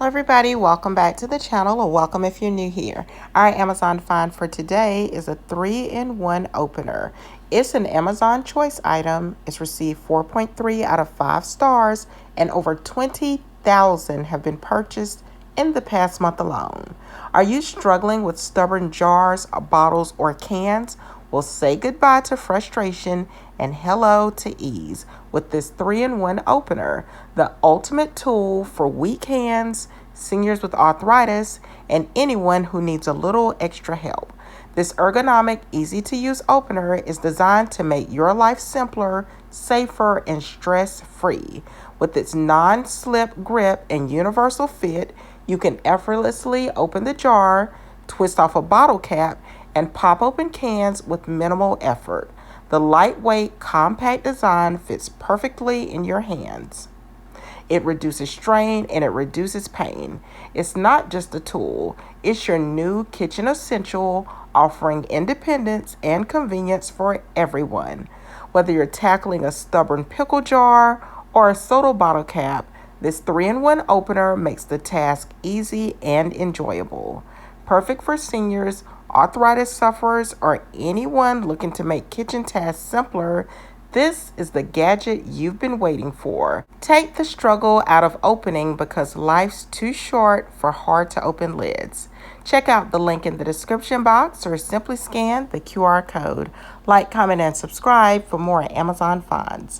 Hello everybody, welcome back to the channel, or welcome if you're new here. Our Amazon find for today is a 3-in-1 opener. It's an Amazon choice item. It's received 4.3 out of 5 stars and over 20,000 have been purchased in the past month alone. Are you struggling with stubborn jars, bottles, or cans? Well, say goodbye to frustration and hello to ease with this 3-in-1 opener, the ultimate tool for weak hands, seniors with arthritis, and anyone who needs a little extra help. This ergonomic, easy-to-use opener is designed to make your life simpler, safer, and stress-free. With its non-slip grip and universal fit, you can effortlessly open the jar, twist off a bottle cap, and pop open cans with minimal effort. The lightweight, compact design fits perfectly in your hands. It reduces strain and it reduces pain. It's not just a tool, it's your new kitchen essential, offering independence and convenience for everyone. Whether you're tackling a stubborn pickle jar or a soda bottle cap, this 3-in-1 opener makes the task easy and enjoyable. Perfect for seniors, arthritis sufferers, or anyone looking to make kitchen tasks simpler. This is the gadget you've been waiting for. Take the struggle out of opening because life's too short for hard-to-open lids. Check out the link in the description box or simply scan the QR code. Like, comment, and subscribe for more Amazon finds.